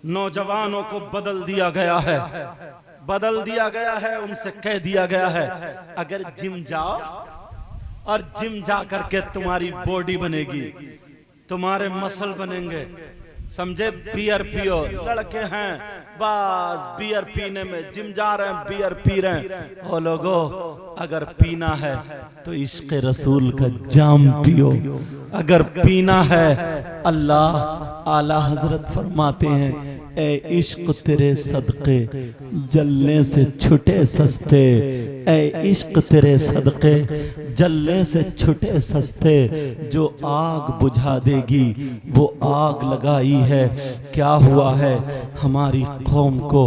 नौजवानों को बदल दिया गया है, बदल दिया गया है, उनसे कह दिया गया है अगर जिम जाओ और जिम जा करके तुम्हारी बॉडी बनेगी, तुम्हारे मसल बनेंगे, समझे। बियर पियो, लड़के हैं बस बियर पीने में, जिम जा रहे हैं बियर पी रहे हैं। ओ लोगो अगर पीना है तो इश्क रसूल का जाम पियो, अगर पीना है अल्लाह आला हजरत फरमाते हैं ए इश्क तेरे सदके जलने से छुटे सस्ते, ए इश्क तेरे सदके जलने से छुटे सस्ते, जो आग बुझा देगी वो आग लगाई है। क्या हुआ है हमारी कौम को,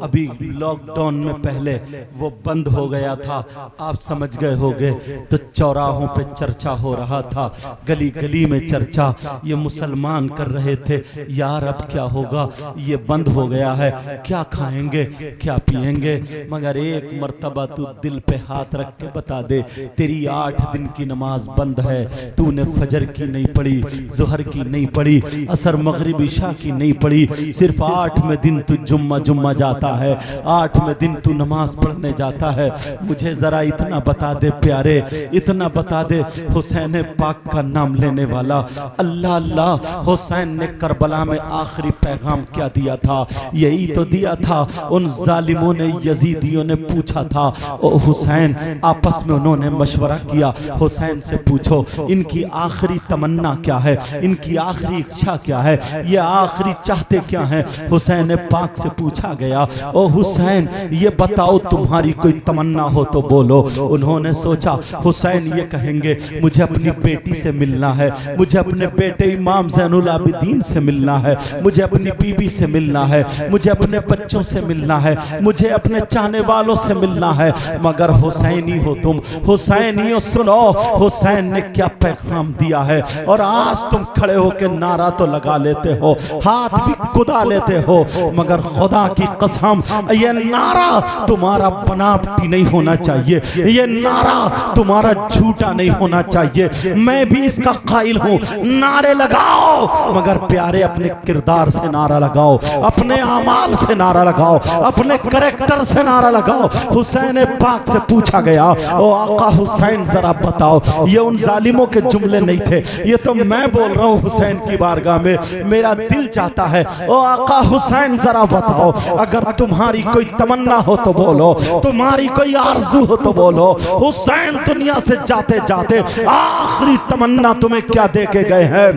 अभी लॉकडाउन में पहले वो बंद हो गया था, आप समझ गए होंगे, तो चौराहों पे चर्चा हो रहा था, गली गली में चर्चा, ये मुसलमान कर रहे थे यार अब क्या होगा, ये बंद हो गया है, क्या खाएंगे क्या पिएंगे। मगर एक मर्तबा तू दिल पे हाथ रख के बता दे, तेरी 8 दिन की नमाज बंद है, तूने फजर की नहीं पढ़ी, जोहर की नहीं पढ़ी, असर मगरिब इशा की नहीं पढ़ी, सिर्फ 8वें दिन तू जुम्मा जाता है, 8वें दिन तू नमाज पढ़ने जाता है। मुझे जरा इतना बता दे प्यारे, इतना बता दे, हुसैन पाक का नाम लेने वाला, अल्लाह अल्लाह, हुसैन ने करबला में आखिरी पैगाम क्या दिया था? यही तो दिया था। उन जालिमों ने, यजीदियों ने पूछा था, ओ हुसैन, आपस में उन्होंने मशवरा किया, हुसैन से पूछो इनकी आखिरी तमन्ना क्या है, इनकी आखिरी इच्छा क्या है, ये आखिरी चाहते क्या हैं। हुसैन पाक से पूछा गया, ओ हुसैन ये बताओ तुम्हारी कोई तमन्ना हो तो बोलो। उन्होंने सोचा हुसैन ये कहेंगे मुझे अपनी बेटी से मिलना है, मुझे अपने बेटे इमाम ज़ैनुल आबिदीन से मिलना है, मुझे अपनी बीबी से मिलना है, मुझे अपने बच्चों से मिलना है, मुझे अपने चाहने वालों से मिलना है। मगर हुसैनी हो तुम, हुसैनियों सुनो हुसैन ने क्या पैगाम दिया है। और आज तुम खड़े होकर नारा तो लगा लेते हो, हाथ भी कुदा लेते हो, मगर खुदा की कसम ये नारा तुम्हारा बनावटी नहीं होना चाहिए, ये नारा तुम्हारा झूठा नहीं होना चाहिए। मैं भी इसका कायल हूँ, नारे लगाओ मगर प्यारे अपने किरदार से नारा लगाओ, अपने अमाल से नारा लगाओ, अपने करैक्टर से नारा लगाओ। हुसैन पाक से पूछा गया, ओ आका हुसैन जरा बताओ, ये उन जालिमों के जुमले नहीं थे, ये तो मैं बोल रहा हूँ हुसैन की बारगाह में, मेरा दिल चाहता है, ओ आका हुसैन जरा बताओ, अगर तुम्हारी कोई तमन्ना हो तो बोलो, तुम्हारी कोई आरज़ू हो तो बोलो। हुसैन दुनिया से जाते जाते आखिरी तमन्ना तुम्हें क्या दे के गए हैं,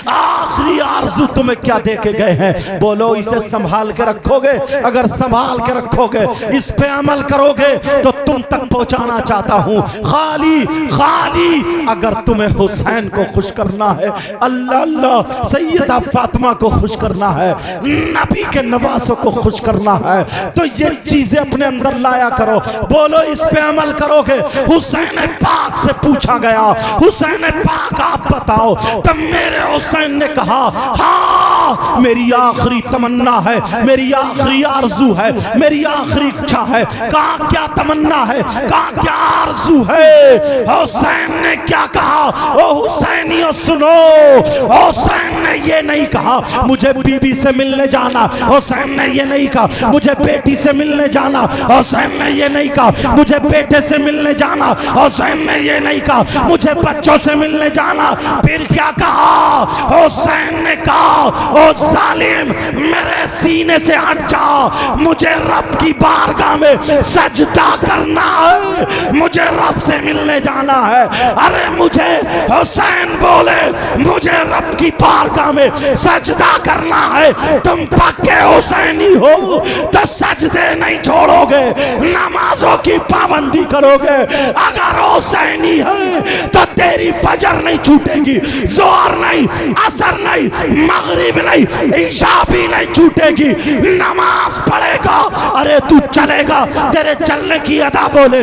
आखिरी आरज़ू तुम्हें क्या दे के गए हैं, बोलो। इसे संभाल के रखोगे, अगर संभाल के रखोगे, इस पे अमल करोगे तो तुम तक पहुंचाना चाहता हूं। खाली खाली अगर तुम्हें हुसैन को खुश करना है, अल्लाह अल्लाह, सैयदा फातिमा को खुश करना है, नबी के नवासों को खुश करना है, तो ये चीजें अपने अंदर लाया करो। बोलो इस पे अमल करोगे। हुसैन पाक से पूछा गया, हुसैन पाक आप बताओ, तब मेरे हुसैन ने कहा हाँ मेरी आखिरी तमन्ना है, मेरी आखिरी आरज़ू है, मेरी आखिरी इच्छा है। कहा क्या तमन्ना है, कहा क्या आरज़ू है। हुसैन ने क्या कहा, ओ हुसैनियों सुनो, हुसैन ने ये नहीं कहा मुझे बीबी से मिलने जाना, हुसैन ने ये नहीं कहा मुझे बेटी से मिलने जाना, हुसैन ने ये नहीं कहा मुझे बेटे से मिलने जाना, हुसैन ने ये नहीं कहा मुझे बच्चों से मिलने जाना। फिर क्या कहा, हुसैन ने कहा ओ जालिम मेरे सीने से हट जा, मुझे रब की बारगाह में सजदा करना है, मुझे रब से मिलने जाना है। अरे मुझे हुसैन बोले मुझे रब की बारगाह में सजदा करना है, तुम पक्के हुसैनी हो तो सजदे नहीं छोड़ोगे, नमाजों की पाबंदी करोगे। अगर हुसैनी है तो तेरी फजर नहीं छूटेगी, जोहर नहीं, असर नहीं, मगरिब नहीं, ईशा भी नहीं छूटेगी। टूटेगी। नमाज पढ़ेगा, अरे तू चलेगा, तेरे चलने की अदा बोले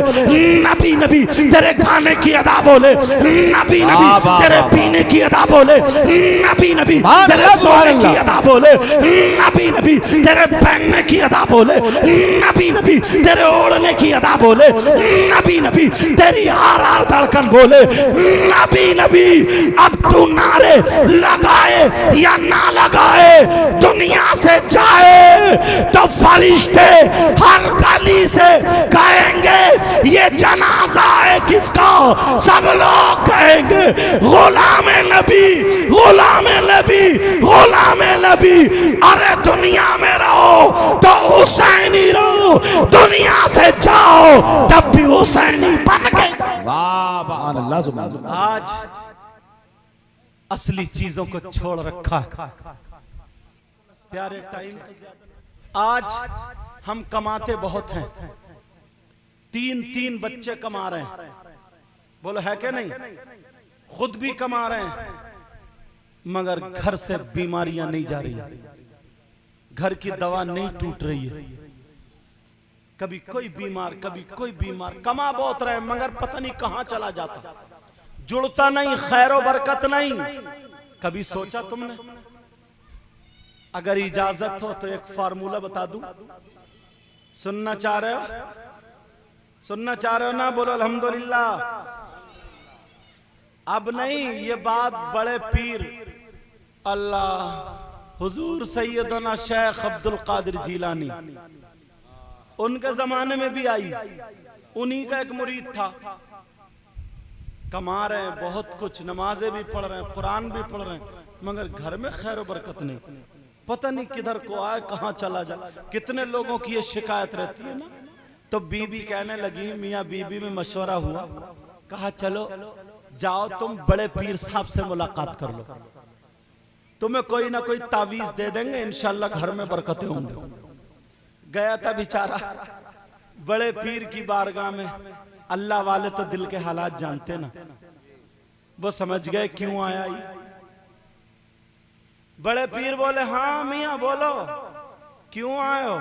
नबी नबी, तेरे खाने की अदा बोले नबी नबी, तेरे पीने की अदा बोले नबी नबी, तेरे सोने की अदा बोले नबी नबी, तेरे पहनने की अदा बोले नबी नबी, तेरे ओढ़ने की अदा बोले नबी नबी, तेरी हर हर धड़कन बोले नबी नबी। अब तू नारे लगाए या ना लगाए, दुनिया से जाए तो फरिश्ते हर गली से कहेंगे ये जनाजा है किसका, सब लोग कहेंगे गुलाम नबी गुलाम नबी गुलाम नबी। अरे दुनिया में रहो तो हुसैनी रहो, दुनिया से जाओ तब भी हुसैनी बन के। वाह वाह अल्लाह सुभान अल्लाह। आज असली चीजों को छोड़ रखा है प्यारे टाइम। आज हम कमाते बहुत हैं, 3-3 बच्चे कमा रहे हैं, बोलो है क्या नहीं, खुद भी कमा रहे हैं, मगर घर से बीमारियां नहीं जा रही, घर की दवा नहीं टूट रही है। कभी कोई बीमार कभी कोई बीमार, कमा बहुत रहे मगर पता नहीं कहां चला जाता, जुड़ता नहीं, खैर बरकत नहीं। कभी सोचा तुमने, अगर इजाजत हो तो एक फार्मूला बता दूं, सुनना चाह रहे हो, सुनना चाह रहे हो ना, बोलो अल्हम्दुलिल्लाह। अब नहीं, ये बात बड़े पीर अल्लाह हुजूर सैयदना शेख अब्दुल कादिर जिलानी, उनके जमाने में भी आई, उन्हीं का एक मुरीद था। कमा रहे हैं बहुत कुछ, नमाजें भी पढ़ रहे हैं, कुरान भी पढ़ रहे हैं, मगर घर में खैर बरकत नहीं, पता नहीं किधर को आए कहां चला जाए। कितने लोगों की ये शिकायत रहती है ना। तो बीबी कहने लगी, मियाँ बीबी में मशवरा हुआ, कहा चलो जाओ तुम बड़े पीर साहब से मुलाकात कर लो, तुम्हें कोई ना कोई तावीज दे देंगे, इंशाल्लाह घर में बरकतें होंगी। गया था बेचारा बड़े पीर की बारगाह में। अल्लाह वाले तो दिल के हालात जानते ना, वो समझ गए क्यों आया ही। बड़े पीर बोले हाँ मियाँ बोलो क्यों आए हो,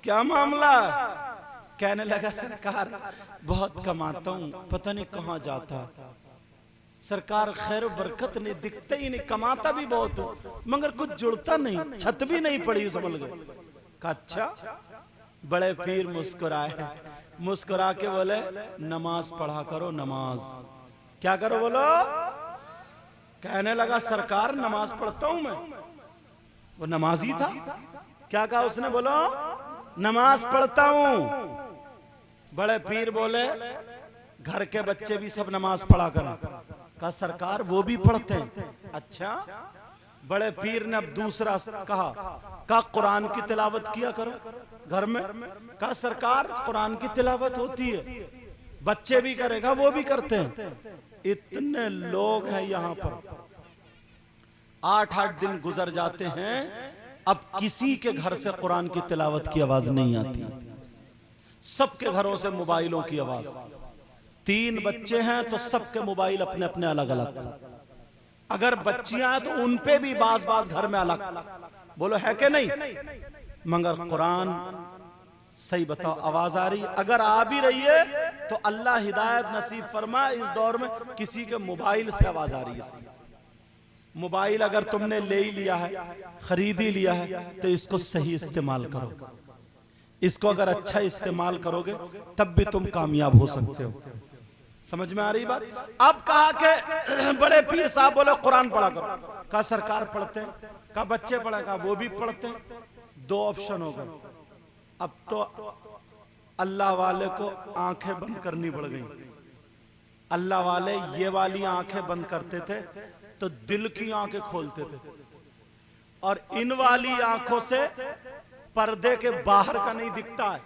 क्या मामला। कहने लगा सरकार बहुत कमाता हूँ, पता नहीं कहाँ जाता सरकार, खैर बरकत नहीं, दिखते ही नहीं, कमाता भी बहुत हूँ मगर कुछ जुड़ता नहीं, छत भी नहीं पड़ी संभल गए। अच्छा। बड़े पीर मुस्कुराए, मुस्कुरा के बोले नमाज पढ़ा करो, नमाज क्या करो बोलो। कहने लगा सरकार नमाज पढ़ता हूं मैं, वो नमाजी था। क्या कहा उसने, बोलो नमाज पढ़ता हूं। बड़े पीर बोले घर के बच्चे भी सब नमाज पढ़ा करें। कहा सरकार वो भी पढ़ते हैं। अच्छा। बड़े पीर ने अब दूसरा कहा कुरान की तिलावत किया करो घर में। कहा सरकार कुरान की तिलावत होती है, बच्चे भी करेगा, वो भी करते हैं। इतने लोग हैं यहाँ पर, 8-8 दिन गुजर जाते हैं, अब किसी के घर से कुरान की तिलावत की आवाज नहीं आती, सबके घरों से मोबाइलों की आवाज। 3 बच्चे हैं तो सबके मोबाइल अपने अपने अलग अलग, अगर बच्चियां तो उनपे भी बाज घर में अलग, बोलो है कि नहीं। मगर कुरान सही बताओ आवाज आ रही, अगर आ भी रही है तो अल्लाह हिदायत नसीब फरमाए, इस दौर में किसी के मोबाइल से आवाज आ रही है। मोबाइल अगर तुमने ले ही लिया है, खरीद ही लिया है, तो इसको सही इस्तेमाल करो। इसको अगर अच्छा इस्तेमाल करोगे तब भी तुम कामयाब हो सकते हो। समझ में आ रही बात। अब कहा कि बड़े पीर साहब बोले कुरान पढ़ा करो। कहा सरकार पढ़ते हैं, कहा बच्चे पढ़ा, कहा वो भी पढ़ते हैं। 2 ऑप्शन हो गए। अब तो अल्लाह वाले को आंखें बंद करनी पड़ गई। अल्लाह वाले ये वाली आंखें बंद करते थे तो दिल की आंखें खोलते थे, और इन वाली आंखों से पर्दे के बाहर का नहीं दिखता है,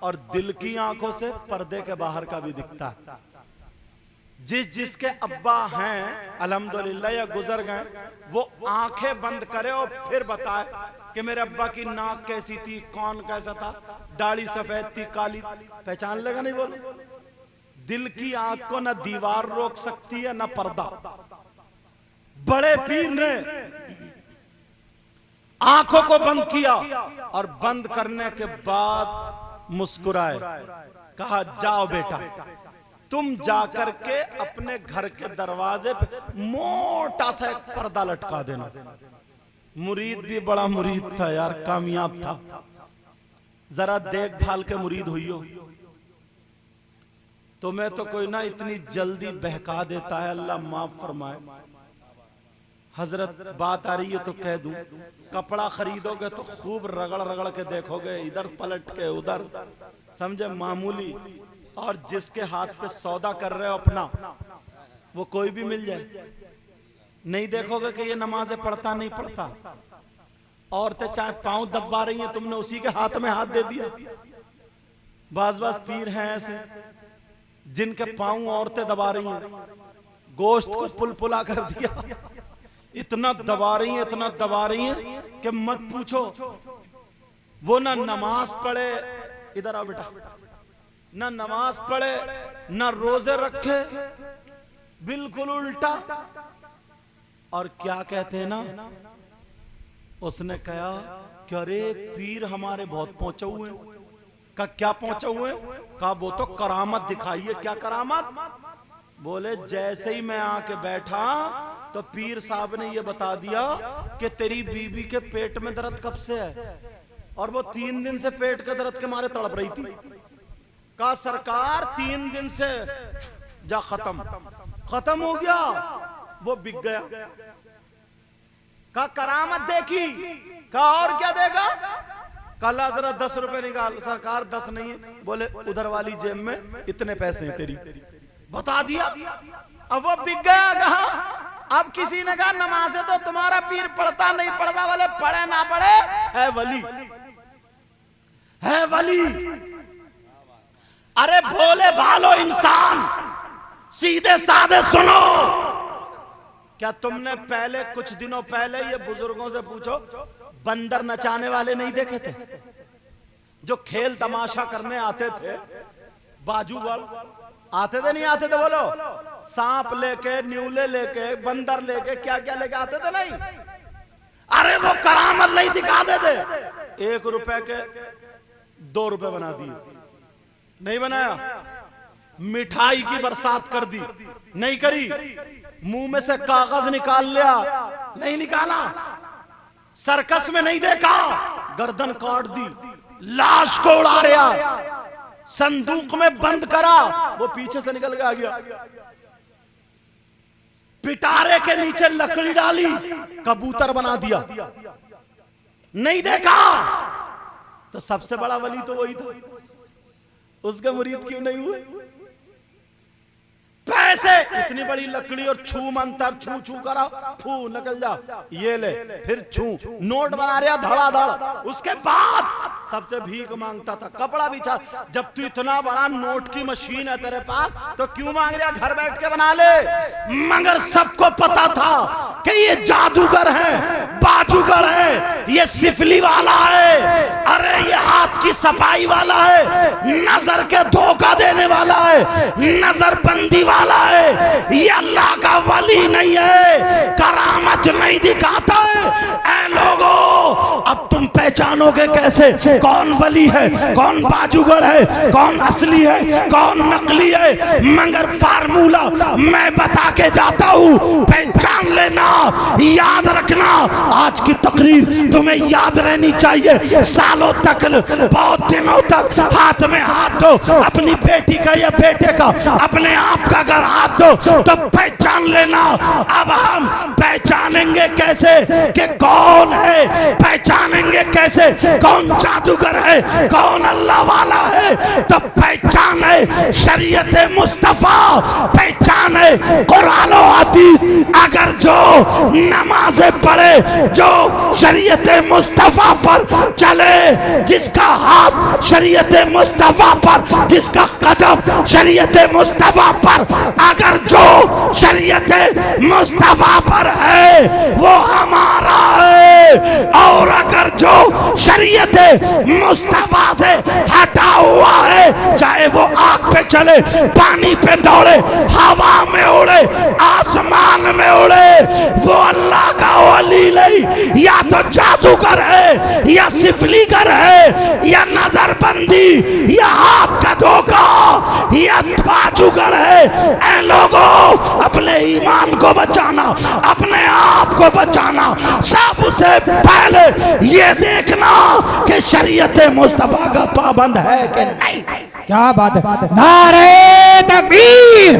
और दिल की आंखों से पर्दे के बाहर का भी दिखता है। जिसके अब्बा हैं अल्हम्दुलिल्लाह या गुजर गए, वो आंखें बंद करे और फिर बताए कि मेरे अब्बा की नाक कैसी थी, कौन कैसा था, दाढ़ी सफेद थी काली, पहचान लेगा नहीं। बोलो दिल की आंख को ना दीवार रोक सकती है ना पर्दा। बड़े पीर ने आंखों को बंद किया और बंद करने के बाद मुस्कुराए, कहा जाओ बेटा, तुम जाकर के अपने घर के दरवाजे पे मोटा सा एक पर्दा लटका देना। मुरीद भी बड़ा मुरीद था यार, कामयाब था। जरा देखभाल के मुरीद हुई हो। तुम्हें तो कोई ना इतनी जल्दी बहका देता है, अल्लाह माफ फरमाए। हजरत बात आ रही है तो कह दूं, कपड़ा खरीदोगे तो खूब रगड़ रगड़ के देखोगे, इधर पलट के उधर, समझे, मामूली। और जिसके हाथ पे सौदा कर रहे हो अपना, वो कोई भी मिल जाए, नहीं देखोगे कि ये नमाजें पढ़ता नहीं पढ़ता। औरतें चाहे पांव दबा रही हैं, तुमने उसी के हाथ में हाथ दे दिया। बाज बाज पीर हैं ऐसे जिनके पांव औरतें दबा रही हैं, गोश्त को पुलपुला कर दिया, इतना दबा रही हैं, इतना दबा रही हैं कि मत पूछो। वो ना नमाज पढ़े, इधर आओ बेटा, ना नमाज पढ़े ना रोजे रखे, बिल्कुल उल्टा। और क्या कहते हैं ना, उसने कहा कि अरे पीर हमारे बहुत पहुंचे हुए हैं। का क्या पहुंचे हुए हैं? कहा वो तो करामत दिखाइए। क्या करामत? बोले जैसे ही मैं आके बैठा तो पीर साहब ने ये बता दिया कि तेरी बीबी के पेट में दर्द कब से है, और वो 3 दिन से पेट के दर्द के मारे तड़प रही थी। कहा सरकार 3 दिन से, जा खत्म हो गया, वो बिक गया। कहा करामत देखी। कहा और क्या देगा? कल जरा 10 रुपए निकाल। सरकार 10 नहीं है। बोले उधर वाली जेब में इतने पैसे हैं तेरी। बता दिया। अब वो बिक गया। कहा अब किसी ने कहा नमाज़ें तो तुम्हारा पीर पढ़ता नहीं पढ़ता, वाले पढ़े ना पढ़े है वली, है वली। अरे भोले भालो इंसान, सीधे साधे सुनो। क्या तुमने पहले कुछ दिनों पहले ये बुजुर्गों से पूछो, बंदर नचाने वाले नहीं देखे थे जो खेल तमाशा करने आते थे? बाजूगढ़ आते थे, नहीं आते थे? बोलो, सांप लेके, न्यूले लेके, बंदर लेके, क्या क्या लेके आते थे? नहीं। अरे वो करामत नहीं दिखाते थे। 1 रुपए के 2 रुपए बना दिए, नहीं बनाया। मिठाई की बरसात कर दी, नहीं करी। मुंह में से कागज निकाल लिया, नहीं निकाला। सर्कस में नहीं देखा, गर्दन काट दी, लाश को उड़ा रहा, संदूक में बंद करा, वो पीछे से निकल के आ गया। पिटारे के नीचे लकड़ी डाली, कबूतर बना दिया, नहीं देखा। तो सबसे बड़ा वली तो वही था, उसके मुरीद क्यों नहीं हुए? पैसे, इतनी बड़ी लकड़ी और छू मंतर, छू छू करा, फू निकल जा, ये ले, फिर छू, नोट बना रहा धड़ाधड़। उसके बाद सबसे भीख मांगता था, कपड़ा बिछा। जब तू इतना बड़ा नोट की मशीन है तेरे पास, तो क्यों मांग रहा? घर बैठ के बना ले। मगर सबको पता था कि ये जादूगर है, बाजूगर है, ये सिफली वाला है, अरे ये हाथ की सफाई वाला है, नजर के धोखा देने वाला है, नजर बंदी वाला है, ये अल्लाह का वली नहीं है, करामत नहीं दिखाता है। ऐ लोगों, अब तुम पहचानोगे कैसे कौन वली है, कौन बाजूगर है, कौन असली है, कौन नकली है? मगर फार्मूला मैं बता के जाता हूं, पहचान लेना, याद रखना। आज की तकरीर तुम्हें याद रहनी चाहिए, सालों तक, बहुत दिनों तक। हाथ में हाथ दो, अपनी बेटी का या बेटे का, अपने आप का अगर हाथ दो तो पहचान लेना। अब हम पहचानेंगे कैसे कि कौन है, पहचानेंगे कैसे कौन जादूगर है, कौन अल्लाह वाला है? तो पहचान है शरीयत मुस्तफा, पहचान है कुरान और हदीस। अगर जो नमाज़ें पढ़े, जो शरीयत मुस्तफा पर चले, जिसका हाथ शरीयत मुस्तफा पर, जिसका कदम शरीयत मुस्तफा पर, अगर जो शरीयत मुस्तफा पर है वो हमारा है। और अगर जो शरीयत मुस्तफा से हटा लगा हुआ है, चाहे वो आग पे चले, पानी पे दौड़े, हवा में उड़े, आसमान में उड़े, वो अल्लाह का वली नहीं। या तो जादूगर है, या सिफलीगर है, या नजरबंदी, या हाथ का धोखा, या बाजूगर है। ऐ लोगों, अपने ईमान को बचाना, अपने आप को बचाना, सबसे पहले ये देखना कि शरीयत मुस्तफा का पाबंद है कि नहीं। क्या बात है, नारे तकबीर।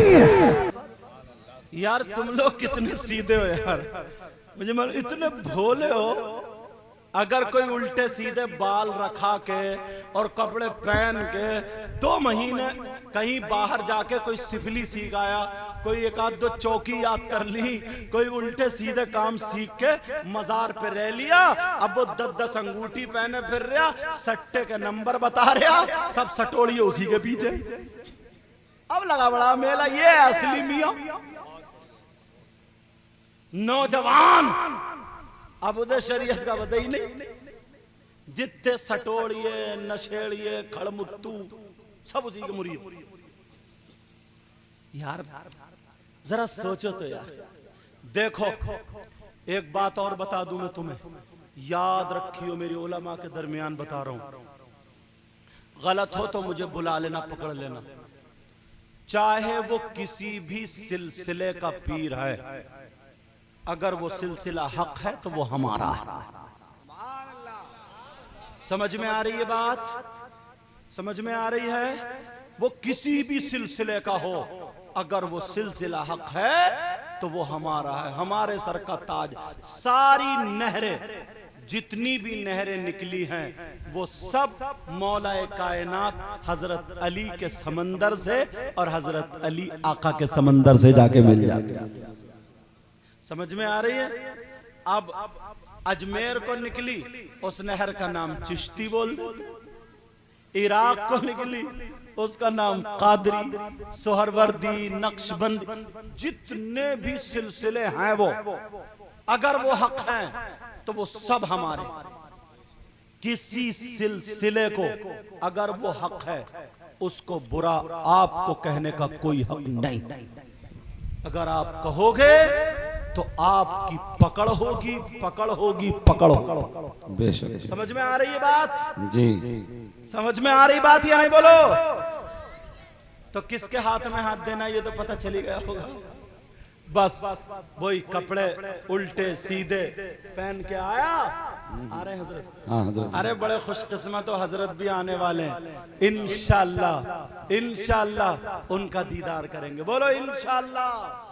यार तुम लोग कितने सीधे हो यार, मुझे मालूम इतने भोले हो। अगर कोई उल्टे सीधे बाल रखा के और कपड़े पहन के 2 महीने कहीं बाहर जाके कोई सिफली सीख आया, कोई एक आध 2 चौकी याद कर ली, कोई उल्टे सीधे काम सीख के मजार पे रह लिया, अब वो 10-10 अंगूठी पहने फिर रहा, सट्टे के नंबर बता रहा, सब सटोड़िए उसी के पीछे। अब लगा बड़ा मेला, ये है असली मियां। नौजवान अब उधर शरीयत का पता ही नहीं, जितने सटोड़िए, नशेड़िए, खड़मुत्तू सब उसी के मुरीद। यार जरा सोचो तो यार। देखो एक बात और बता दूं मैं तुम्हें, याद रखियो, मेरी उलमा के दरमियान बता रहा हूं, गलत हो तो मुझे बुला लेना, पकड़ लेना। चाहे वो किसी भी सिलसिले का पीर है, अगर वो सिलसिला हक है तो वो हमारा है। समझ में आ रही है बात? समझ में आ रही है? वो किसी भी सिलसिले का हो, अगर वो सिलसिला हक है तो वो हमारा है, हमारे सर का ताज। सारी नहरें, जितनी भी नहरें निकली हैं, वो सब मौलाए कायनात हजरत अली के समंदर से और हजरत अली आका के समंदर से जाके मिल जाती है। समझ में आ रही है? अब अजमेर को निकली, उस नहर का नाम चिश्ती बोल देते। इराक को निकली, उसका नाम कादरी, सोहरवर्दी, नक्शबंदी, जितने भी सिलसिले हैं वो अगर वो हक हैं तो वो सब हमारे। किसी सिलसिले को अगर वो हक है, उसको बुरा आपको कहने का कोई हक नहीं। अगर आप कहोगे तो आपकी पकड़ होगी, पकड़ होगी, पकड़ होगी। बेशक। समझ में आ रही है बात? जी। समझ में आ रही बात या नहीं? बोलो। तो किसके हाथ में हाथ देना ये तो पता चली गया होगा। बस वही कपड़े उल्टे सीधे पहन के आया, आ रहे हजरत। हाँ हजरत। अरे बड़े खुशकिस्मत हो, हजरत भी आने वाले हैं। इंशाअल्लाह इंशाअल्लाह उनका दीदार करेंगे। बोलो इंशाअल्लाह।